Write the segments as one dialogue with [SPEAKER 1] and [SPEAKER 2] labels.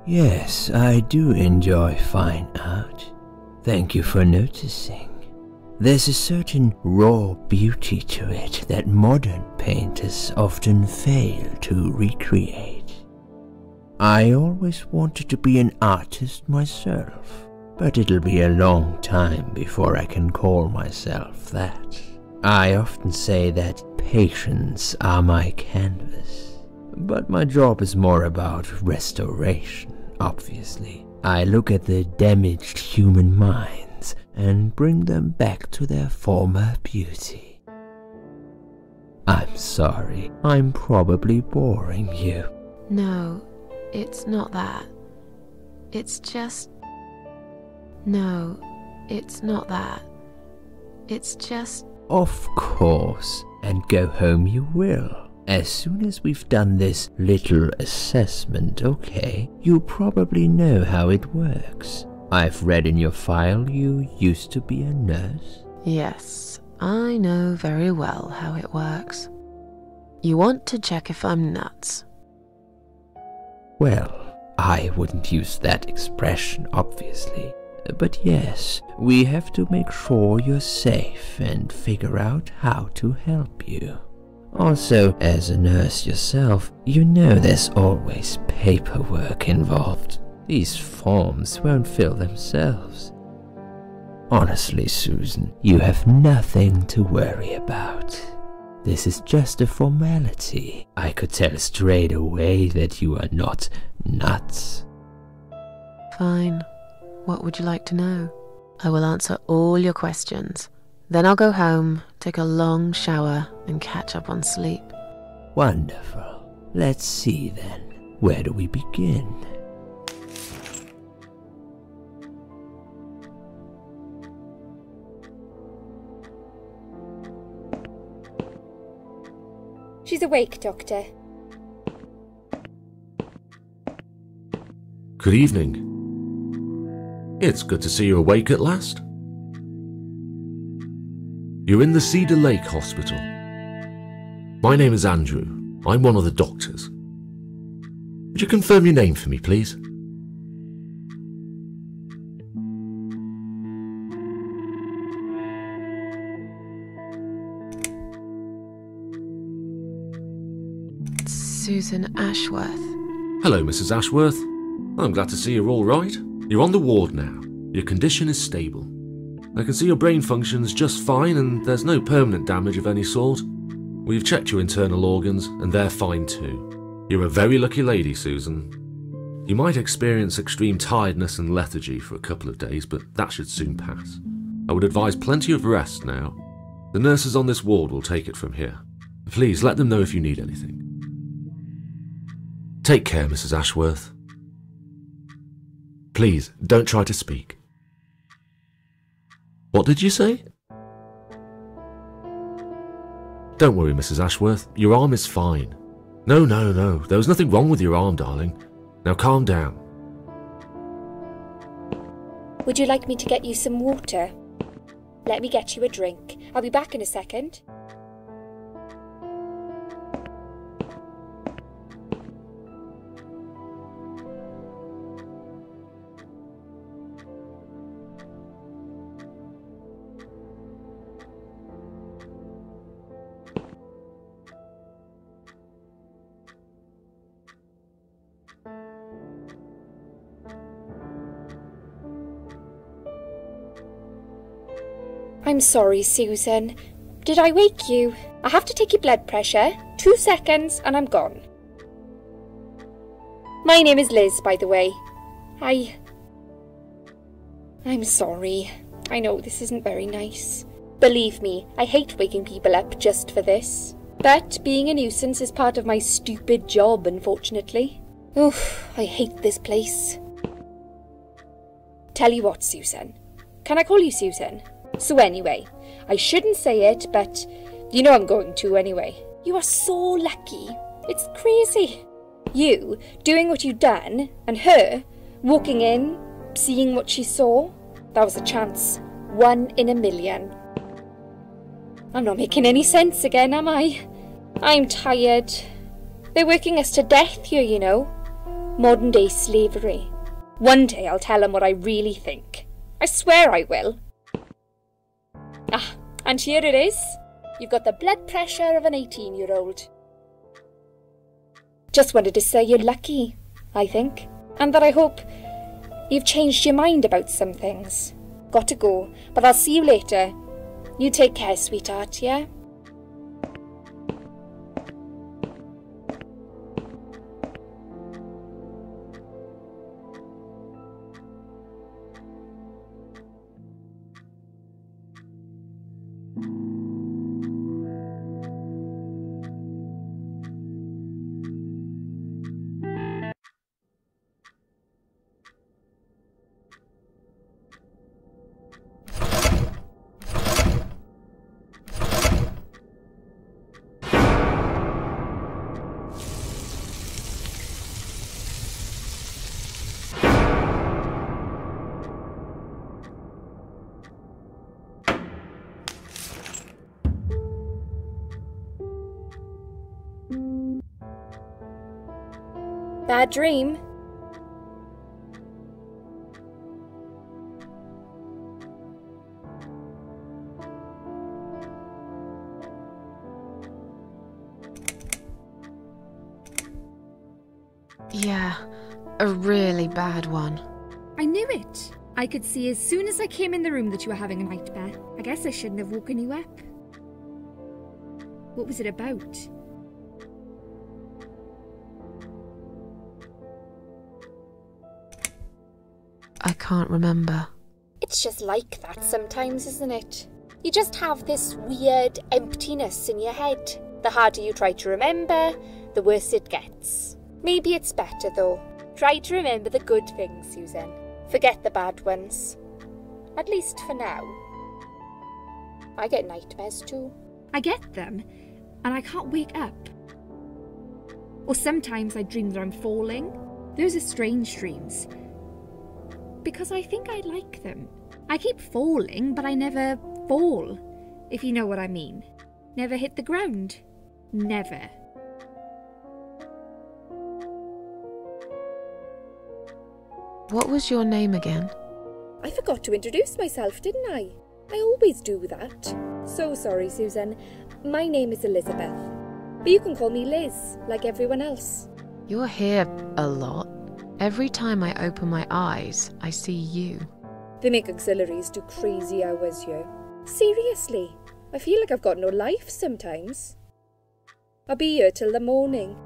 [SPEAKER 1] Yes, I do enjoy fine art. Thank you for noticing. There's a certain raw beauty to it that modern painters often fail to recreate. I always wanted to be an artist myself, but it'll be a long time before I can call myself that. I often say that patients are my canvas, but my job is more about restoration, obviously. I look at the damaged human minds and bring them back to their former beauty. I'm sorry, I'm probably boring you.
[SPEAKER 2] No, it's not that. It's just... No, it's not that. It's just...
[SPEAKER 1] Of course, and go home you will. As soon as we've done this little assessment, okay, you probably know how it works. I've read in your file you used to be a nurse.
[SPEAKER 2] Yes, I know very well how it works. You want to check if I'm nuts.
[SPEAKER 1] Well, I wouldn't use that expression, obviously. But yes, we have to make sure you're safe and figure out how to help you. Also, as a nurse yourself, you know there's always paperwork involved. These forms won't fill themselves. Honestly, Susan, you have nothing to worry about. This is just a formality. I could tell straight away that you are not nuts.
[SPEAKER 2] Fine. What would you like to know? I will answer all your questions. Then I'll go home, take a long shower, and catch up on sleep.
[SPEAKER 1] Wonderful. Let's see then. Where do we begin?
[SPEAKER 3] She's awake, Doctor.
[SPEAKER 4] Good evening. It's good to see you awake at last. You're in the Cedar Lake Hospital. My name is Andrew. I'm one of the doctors. Would you confirm your name for me, please?
[SPEAKER 2] Susan Ashworth.
[SPEAKER 4] Hello, Mrs. Ashworth. I'm glad to see you're all right. You're on the ward now. Your condition is stable. I can see your brain functions just fine and there's no permanent damage of any sort. We've checked your internal organs and they're fine too. You're a very lucky lady, Susan. You might experience extreme tiredness and lethargy for a couple of days, but that should soon pass. I would advise plenty of rest now. The nurses on this ward will take it from here. Please let them know if you need anything. Take care, Mrs. Ashworth. Please, don't try to speak. What did you say? Don't worry, Mrs. Ashworth. Your arm is fine. No. There was nothing wrong with your arm, darling. Now calm down.
[SPEAKER 3] Would you like me to get you some water? Let me get you a drink. I'll be back in a second. I'm sorry, Susan. Did I wake you? I have to take your blood pressure. 2 seconds and I'm gone. My name is Liz, by the way. I'm sorry. I know this isn't very nice. Believe me, I hate waking people up just for this. But being a nuisance is part of my stupid job, unfortunately. Oof, I hate this place. Tell you what, Susan. Can I call you Susan? So anyway, I shouldn't say it, but you know I'm going to anyway. You are so lucky. It's crazy. You doing what you've done, and her walking in, seeing what she saw. That was a chance. 1 in a million. I'm not making any sense again, am I? I'm tired. They're working us to death here, you know. Modern day slavery. One day I'll tell him what I really think. I swear I will. Ah, and here it is. You've got the blood pressure of an 18-year-old. Just wanted to say you're lucky, I think. And that I hope you've changed your mind about some things. Got to go, but I'll see you later. You take care, sweetheart, yeah? Bad dream?
[SPEAKER 2] Yeah, a really bad one.
[SPEAKER 3] I knew it. I could see as soon as I came in the room that you were having a nightmare. I guess I shouldn't have woken you up. What was it about?
[SPEAKER 2] I can't remember.
[SPEAKER 3] It's just like that sometimes, isn't it? You just have this weird emptiness in your head. The harder you try to remember, the worse it gets. Maybe it's better though. Try to remember the good things, Susan. Forget the bad ones. At least for now. I get nightmares too. I get them, and I can't wake up. Or sometimes I dream that I'm falling. Those are strange dreams. Because I think I like them. I keep falling, but I never fall, if you know what I mean. Never hit the ground. Never.
[SPEAKER 2] What was your name again?
[SPEAKER 3] I forgot to introduce myself, didn't I? I always do that. So sorry, Susan. My name is Elizabeth. But you can call me Liz, like everyone else.
[SPEAKER 2] You're here a lot. Every time I open my eyes, I see you.
[SPEAKER 3] They make auxiliaries do crazy hours here. Seriously, I feel like I've got no life sometimes. I'll be here till the morning.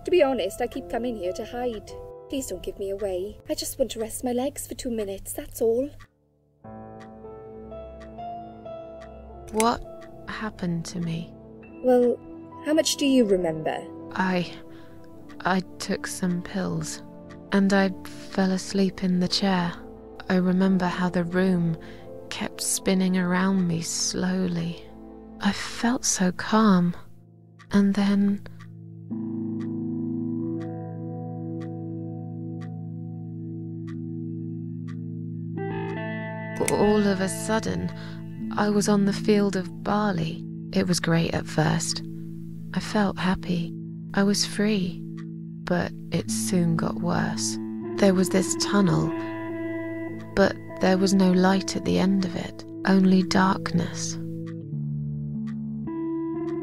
[SPEAKER 3] To be honest, I keep coming here to hide. Please don't give me away. I just want to rest my legs for 2 minutes, that's all.
[SPEAKER 2] What happened to me?
[SPEAKER 3] Well, how much do you remember?
[SPEAKER 2] I took some pills, and I fell asleep in the chair. I remember how the room kept spinning around me slowly. I felt so calm, and then... all of a sudden, I was on the field of barley. It was great at first. I felt happy. I was free. But it soon got worse. There was this tunnel, but there was no light at the end of it, only darkness.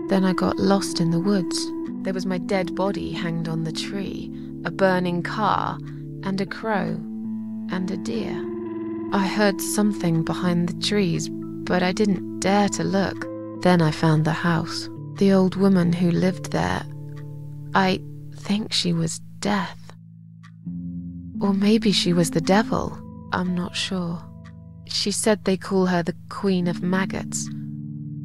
[SPEAKER 2] Then I got lost in the woods. There was my dead body hanged on the tree, a burning car, and a crow, and a deer. I heard something behind the trees, but I didn't dare to look. Then I found the house. The old woman who lived there, I think she was Death. Or maybe she was the devil. I'm not sure. She said they call her the Queen of Maggots.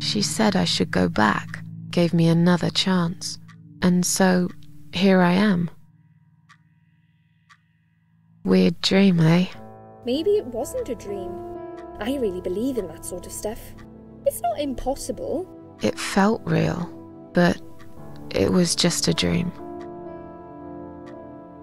[SPEAKER 2] She said I should go back, gave me another chance. And so, here I am. Weird dream, eh?
[SPEAKER 3] Maybe it wasn't a dream. I really believe in that sort of stuff. It's not impossible.
[SPEAKER 2] It felt real, but it was just a dream.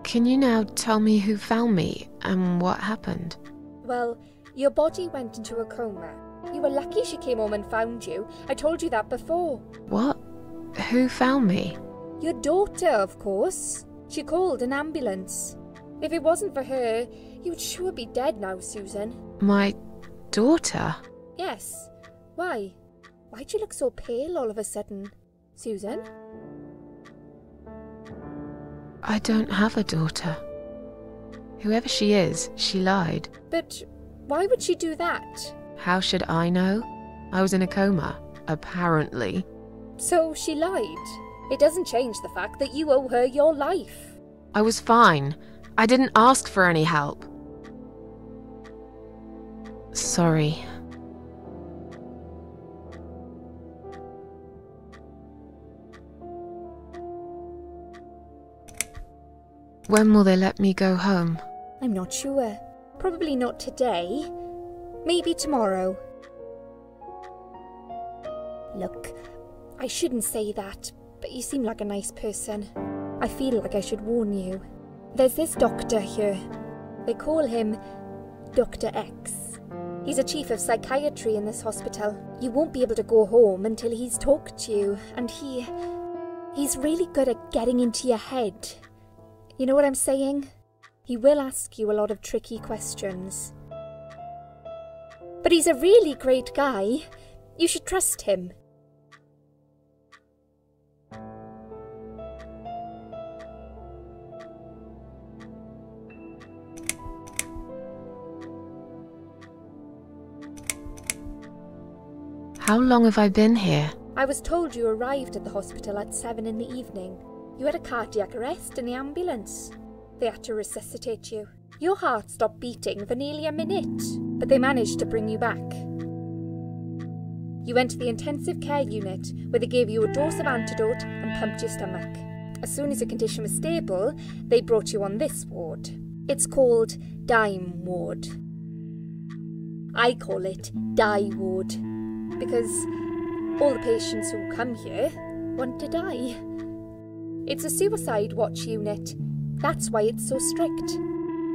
[SPEAKER 2] Can you now tell me who found me and what happened?
[SPEAKER 3] Well, your body went into a coma. You were lucky she came home and found you. I told you that before.
[SPEAKER 2] What? Who found me?
[SPEAKER 3] Your daughter, of course. She called an ambulance. If it wasn't for her, you would sure be dead now, Susan.
[SPEAKER 2] My daughter?
[SPEAKER 3] Yes. Why? Why'd you look so pale all of a sudden, Susan?
[SPEAKER 2] I don't have a daughter. Whoever she is, she lied.
[SPEAKER 3] But why would she do that?
[SPEAKER 2] How should I know? I was in a coma, apparently.
[SPEAKER 3] So she lied. It doesn't change the fact that you owe her your life.
[SPEAKER 2] I was fine. I didn't ask for any help. Sorry. When will they let me go home?
[SPEAKER 3] I'm not sure. Probably not today. Maybe tomorrow. Look, I shouldn't say that, but you seem like a nice person. I feel like I should warn you. There's this doctor here. They call him Dr. X. He's a chief of psychiatry in this hospital. You won't be able to go home until he's talked to you, and he's really good at getting into your head. You know what I'm saying? He will ask you a lot of tricky questions. But he's a really great guy. You should trust him.
[SPEAKER 2] How long have I been here?
[SPEAKER 3] I was told you arrived at the hospital at 7 in the evening. You had a cardiac arrest in the ambulance. They had to resuscitate you. Your heart stopped beating for nearly a minute, but they managed to bring you back. You went to the intensive care unit, where they gave you a dose of antidote and pumped your stomach. As soon as your condition was stable, they brought you on this ward. It's called Dime Ward. I call it Die Ward, because all the patients who come here want to die. It's a suicide watch unit. That's why it's so strict.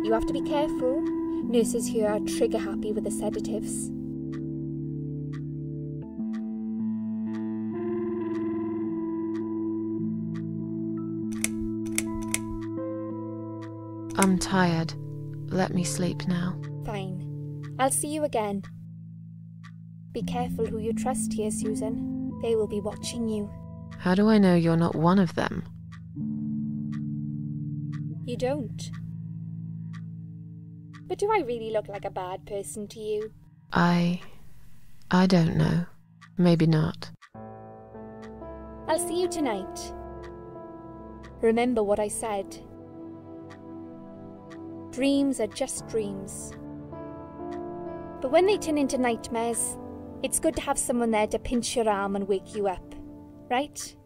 [SPEAKER 3] You have to be careful. Nurses here are trigger happy with the sedatives.
[SPEAKER 2] I'm tired. Let me sleep now.
[SPEAKER 3] Fine. I'll see you again. Be careful who you trust here, Susan. They will be watching you.
[SPEAKER 2] How do I know you're not one of them?
[SPEAKER 3] You don't. But do I really look like a bad person to you?
[SPEAKER 2] I don't know. Maybe not.
[SPEAKER 3] I'll see you tonight. Remember what I said. Dreams are just dreams. But when they turn into nightmares, it's good to have someone there to pinch your arm and wake you up, right?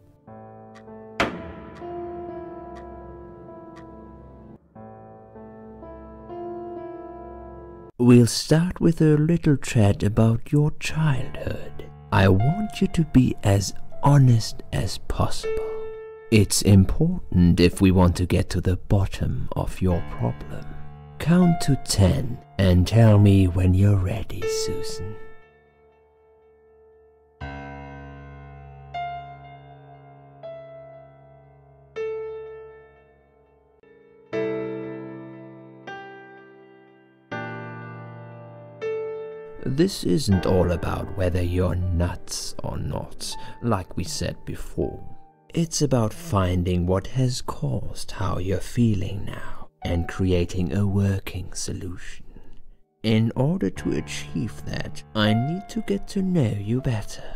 [SPEAKER 1] We'll start with a little chat about your childhood. I want you to be as honest as possible. It's important if we want to get to the bottom of your problem. Count to 10 and tell me when you're ready, Susan. This isn't all about whether you're nuts or not, like we said before. It's about finding what has caused how you're feeling now and creating a working solution. In order to achieve that, I need to get to know you better.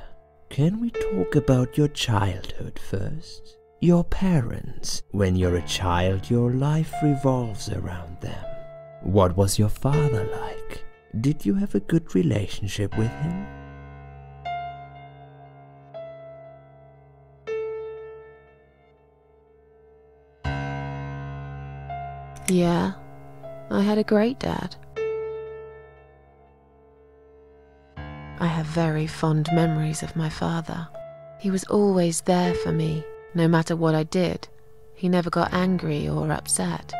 [SPEAKER 1] Can we talk about your childhood first? Your parents. When you're a child, your life revolves around them. What was your father like? Did you have a good relationship with him?
[SPEAKER 2] Yeah, I had a great dad. I have very fond memories of my father. He was always there for me, no matter what I did. He never got angry or upset.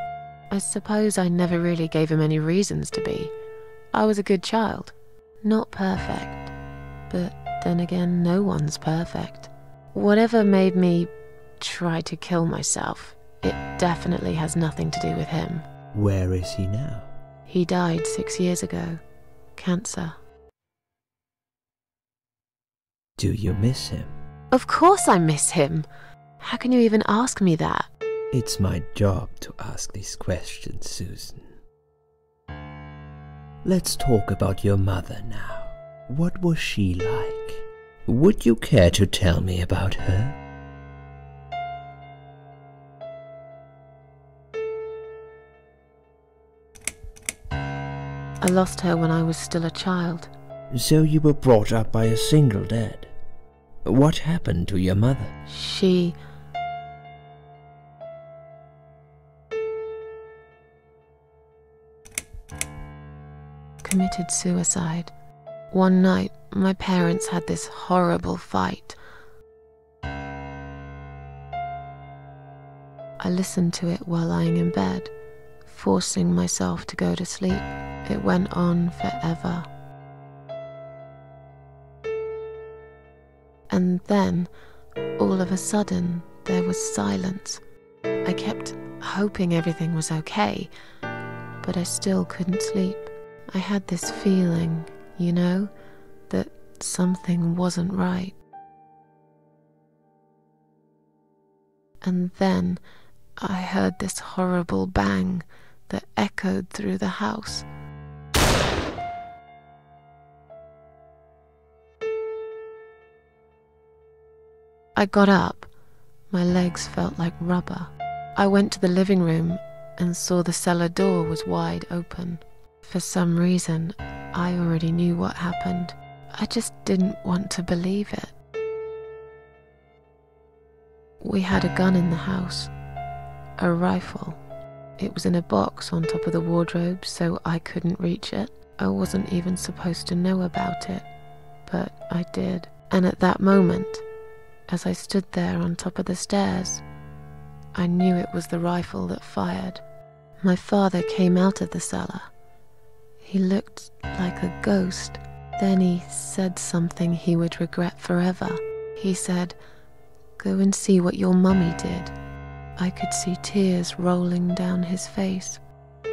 [SPEAKER 2] I suppose I never really gave him any reasons to be. I was a good child. Not perfect. But then again, no one's perfect. Whatever made me try to kill myself, It definitely has nothing to do with him.
[SPEAKER 1] Where is he now?
[SPEAKER 2] He died 6 years ago. Cancer.
[SPEAKER 1] Do you miss him?
[SPEAKER 2] Of course I miss him. How can you even ask me that?
[SPEAKER 1] It's my job to ask these questions, Susan. Let's talk about your mother now. What was she like? Would you care to tell me about her?
[SPEAKER 2] I lost her when I was still a child.
[SPEAKER 1] So you were brought up by a single dad. What happened to your mother?
[SPEAKER 2] She... committed suicide. One night, my parents had this horrible fight. I listened to it while lying in bed, forcing myself to go to sleep. It went on forever. And then, all of a sudden, there was silence. I kept hoping everything was okay, but I still couldn't sleep. I had this feeling, you know, that something wasn't right. And then I heard this horrible bang that echoed through the house. I got up. My legs felt like rubber. I went to the living room and saw the cellar door was wide open. For some reason, I already knew what happened. I just didn't want to believe it. We had a gun in the house, a rifle. It was in a box on top of the wardrobe, so I couldn't reach it. I wasn't even supposed to know about it, but I did. And at that moment, as I stood there on top of the stairs, I knew it was the rifle that fired. My father came out of the cellar. He looked like a ghost. Then he said something he would regret forever. He said, "Go and see what your mummy did." I could see tears rolling down his face.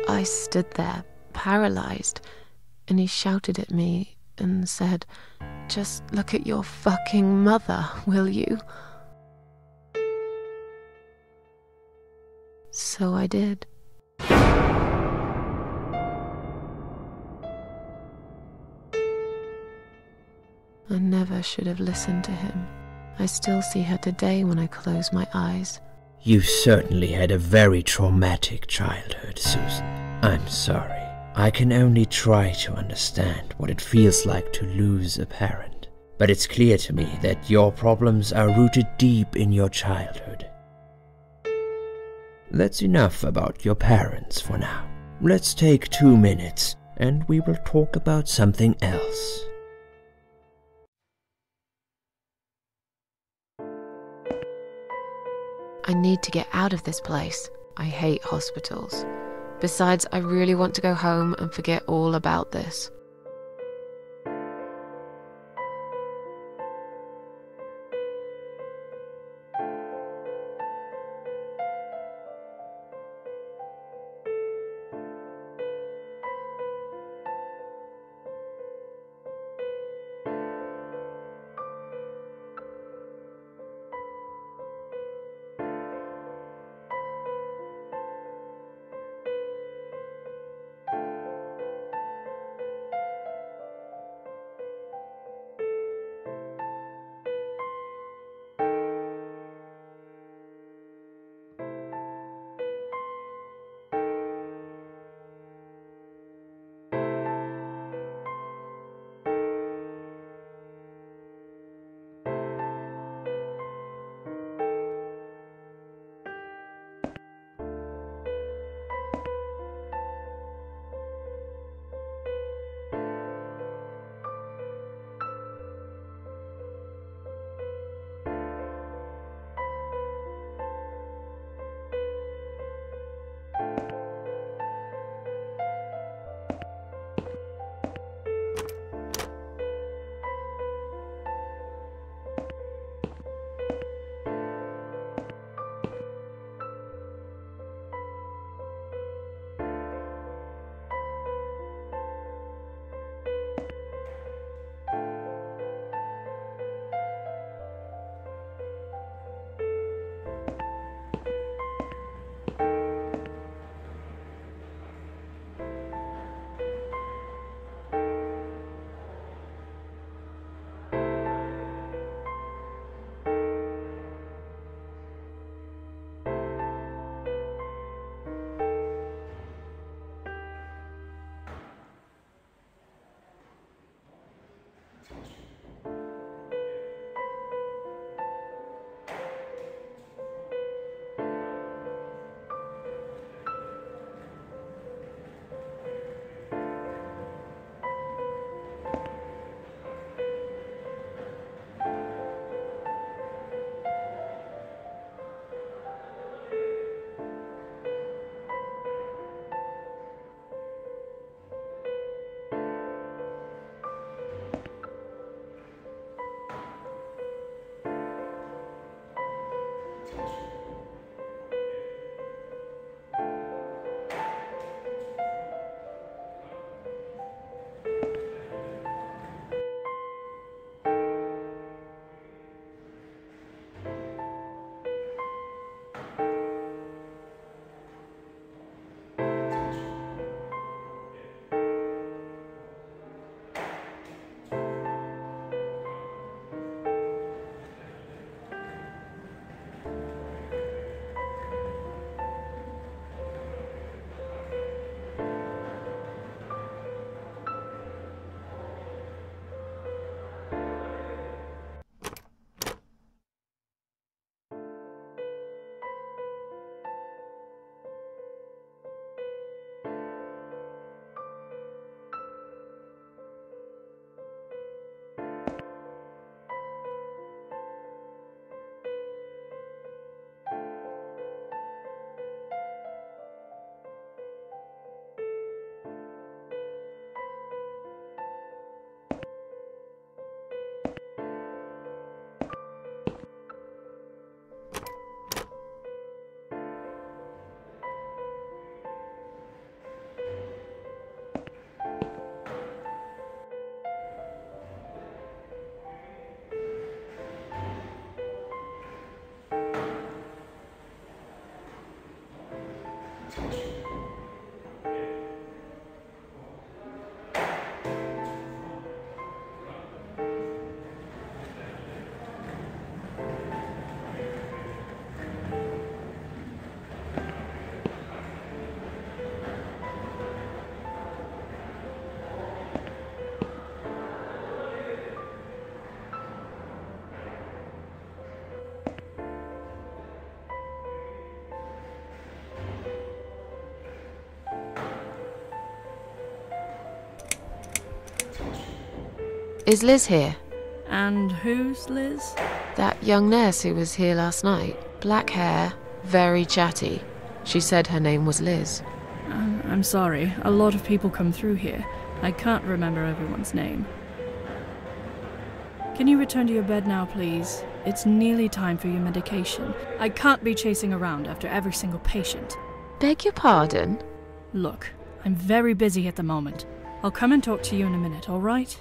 [SPEAKER 2] I stood there, paralyzed, and he shouted at me and said, "Just look at your fucking mother, will you?" So I did. I never should have listened to him. I still see her today when I close my eyes.
[SPEAKER 1] You certainly had a very traumatic childhood, Susan. I'm sorry. I can only try to understand what it feels like to lose a parent. But it's clear to me that your problems are rooted deep in your childhood. That's enough about your parents for now. Let's take 2 minutes and we will talk about something else.
[SPEAKER 2] I need to get out of this place. I hate hospitals. Besides, I really want to go home and forget all about this. Is Liz here?
[SPEAKER 5] And who's Liz?
[SPEAKER 2] That young nurse who was here last night. Black hair, very chatty. She said her name was Liz.
[SPEAKER 5] I'm sorry. A lot of people come through here. I can't remember everyone's name. Can you return to your bed now, please? It's nearly time for your medication. I can't be chasing around after every single patient.
[SPEAKER 2] Beg your pardon?
[SPEAKER 5] Look, I'm very busy at the moment. I'll come and talk to you in a minute, all right?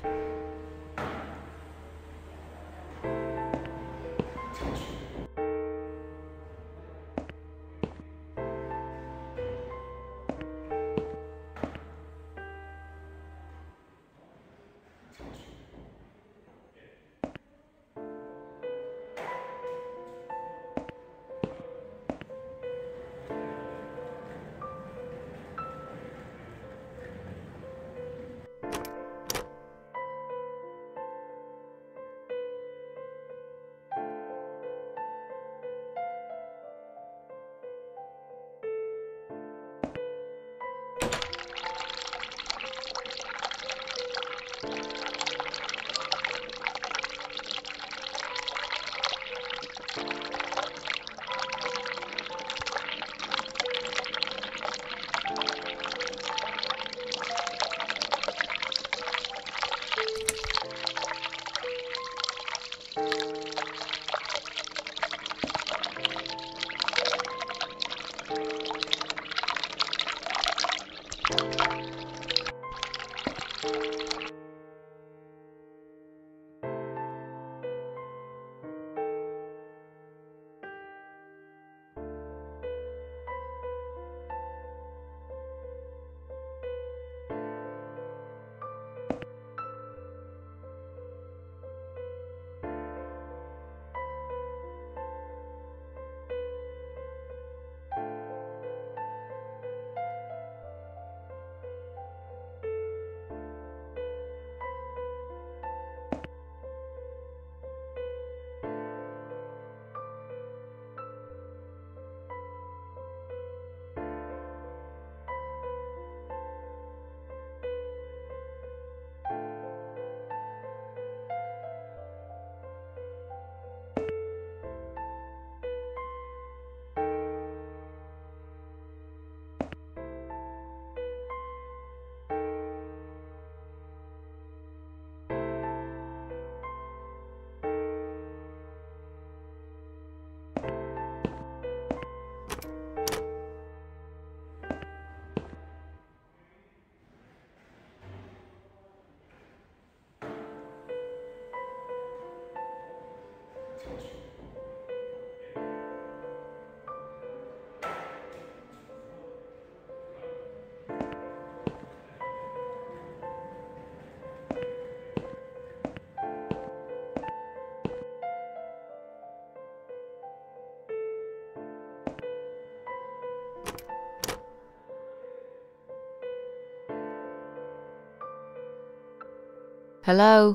[SPEAKER 2] Hello?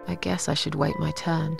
[SPEAKER 2] I guess I should wait my turn.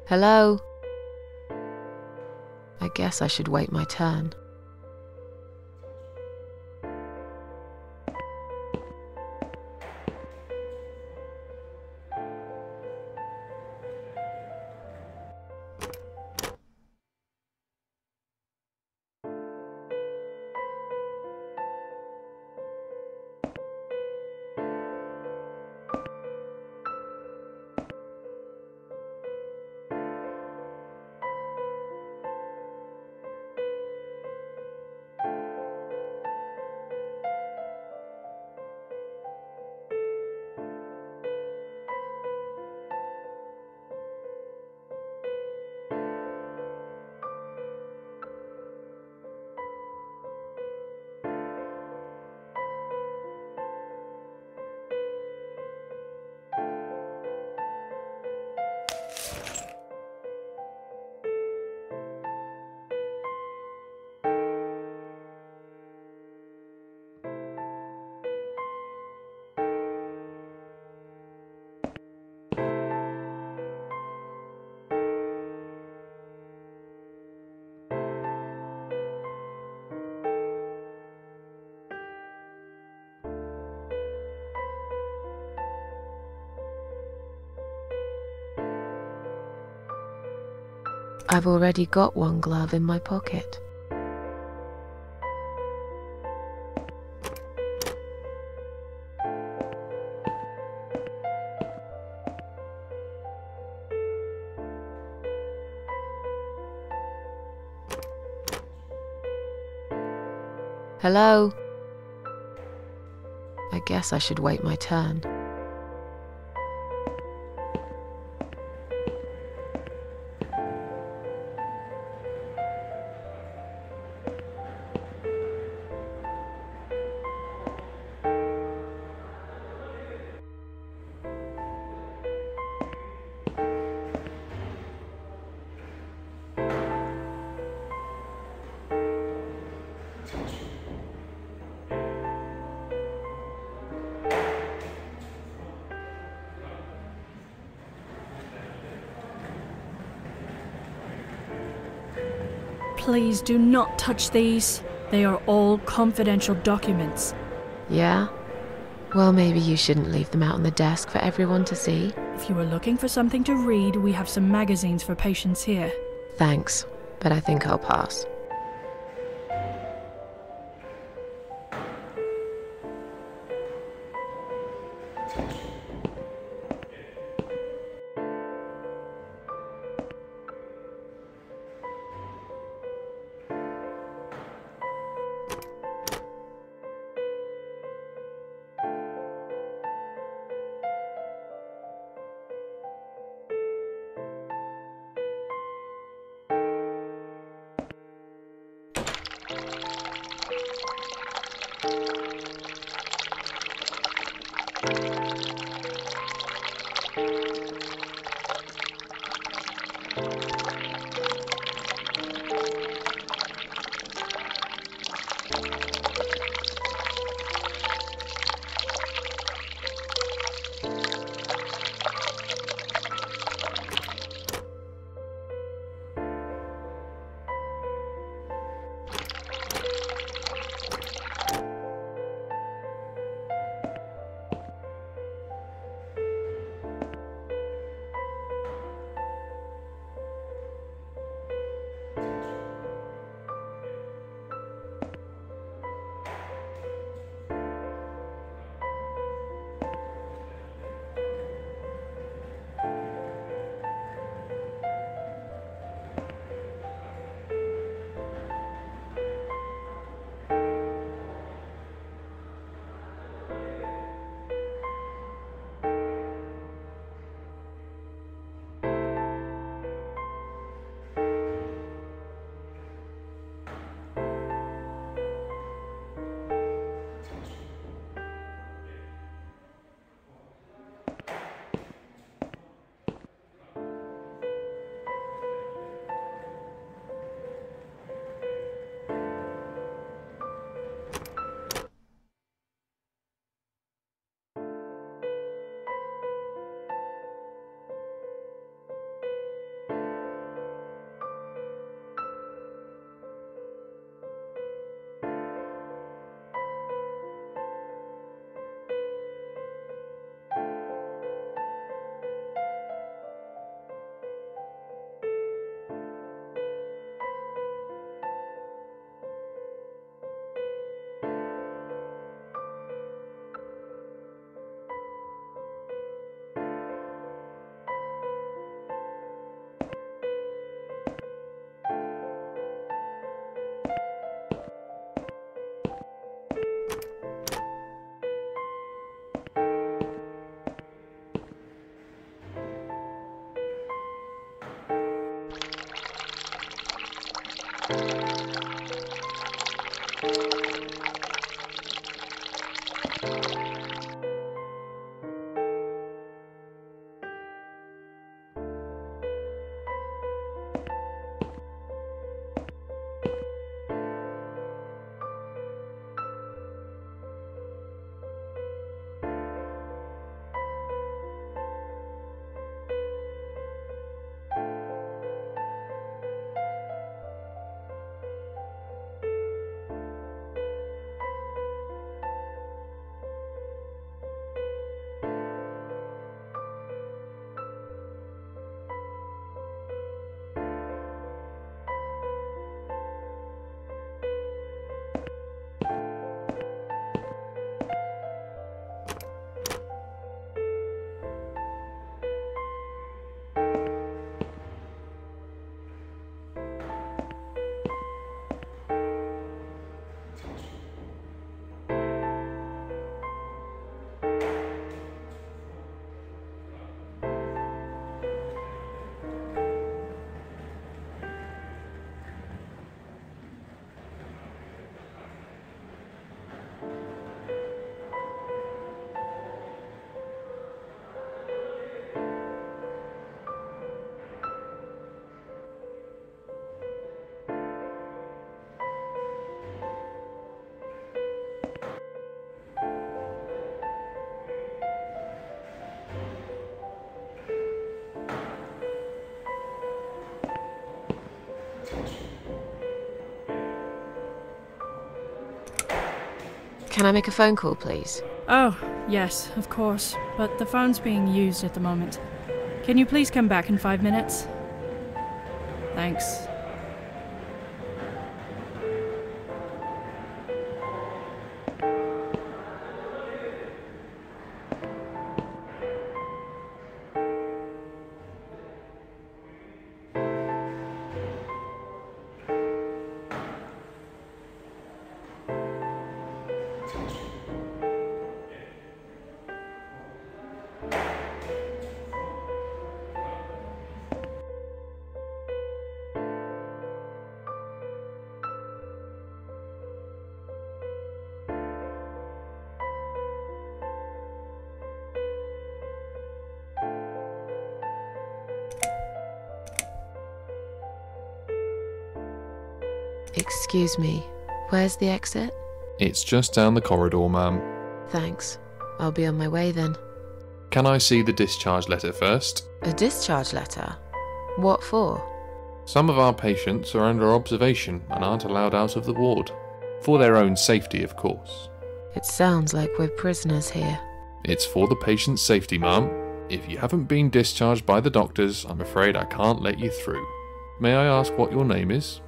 [SPEAKER 2] Hello? I guess I should wait my turn. I've already got one glove in my pocket. Hello? I guess I should wait my turn.
[SPEAKER 5] Please do not touch these. They are all confidential documents.
[SPEAKER 2] Yeah? Well, maybe you shouldn't leave them out on the desk for everyone to see.
[SPEAKER 5] If you are looking for something to read, we have some magazines for patients here.
[SPEAKER 2] Thanks, but I think I'll pass. Can I make a phone call, please?
[SPEAKER 5] Oh, yes, of course, but the phone's being used at the moment. Can you please come back in 5 minutes? Thanks.
[SPEAKER 2] Excuse me, where's the exit?
[SPEAKER 6] It's just down the corridor, ma'am.
[SPEAKER 2] Thanks. I'll be on my way then.
[SPEAKER 6] Can I see the discharge letter first?
[SPEAKER 2] A discharge letter? What for?
[SPEAKER 6] Some of our patients are under observation and aren't allowed out of the ward. For their own safety, of course.
[SPEAKER 2] It sounds like we're prisoners here.
[SPEAKER 6] It's for the patient's safety, ma'am. If you haven't been discharged by the doctors, I'm afraid I can't let you through. May I ask what your name is?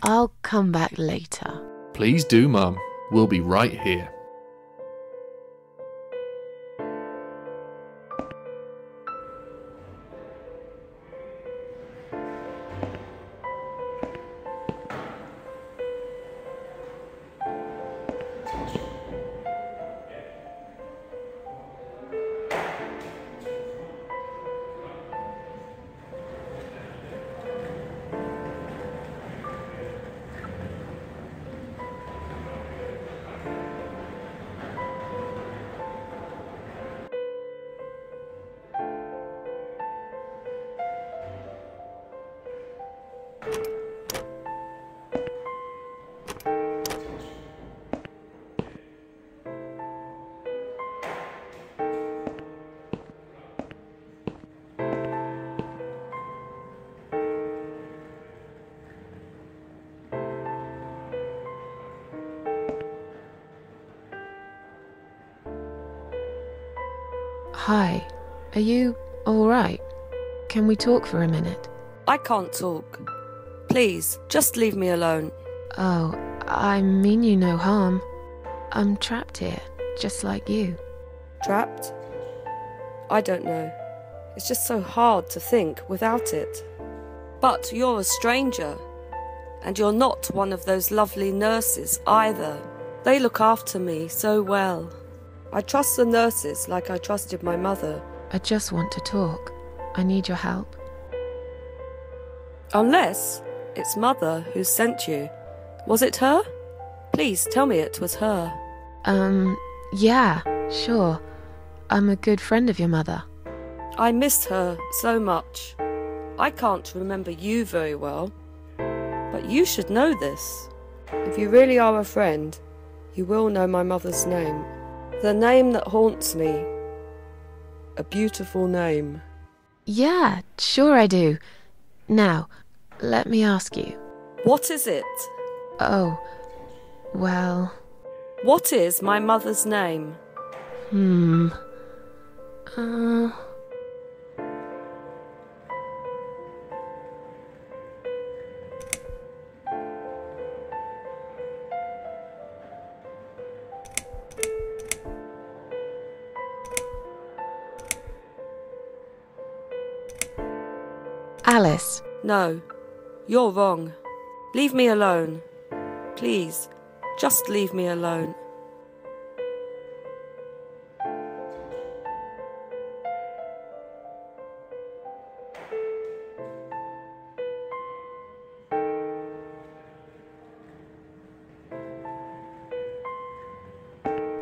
[SPEAKER 2] I'll come back later.
[SPEAKER 6] Please do, ma'am. We'll be right here.
[SPEAKER 2] Hi, are you alright? Can we talk for a minute?
[SPEAKER 7] I can't talk. Please, just leave me alone.
[SPEAKER 2] Oh, I mean you no harm. I'm trapped here, just like you.
[SPEAKER 7] Trapped? I don't know. It's just so hard to think without it. But you're a stranger. And you're not one of those lovely nurses either. They look after me so well. I trust the nurses like I trusted my mother.
[SPEAKER 2] I just want to talk. I need your help.
[SPEAKER 7] Unless it's Mother who sent you. Was it her? Please tell me it was her.
[SPEAKER 2] Yeah, sure. I'm a good friend of your mother.
[SPEAKER 7] I miss her so much. I can't remember you very well. But you should know this. If you really are a friend, you will know my mother's name. The name that haunts me. A beautiful name.
[SPEAKER 2] Yeah, sure I do. Now, let me ask you.
[SPEAKER 7] What is it?
[SPEAKER 2] Oh, well...
[SPEAKER 7] What is my mother's name?
[SPEAKER 2] Alice.
[SPEAKER 7] No, you're wrong. Leave me alone. Please, just leave me alone.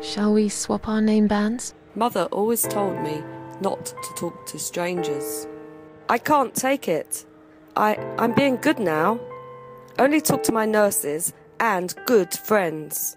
[SPEAKER 2] Shall we swap our name bands?
[SPEAKER 7] Mother always told me not to talk to strangers. I can't take it. I'm being good now. Only talk to my nurses and good friends.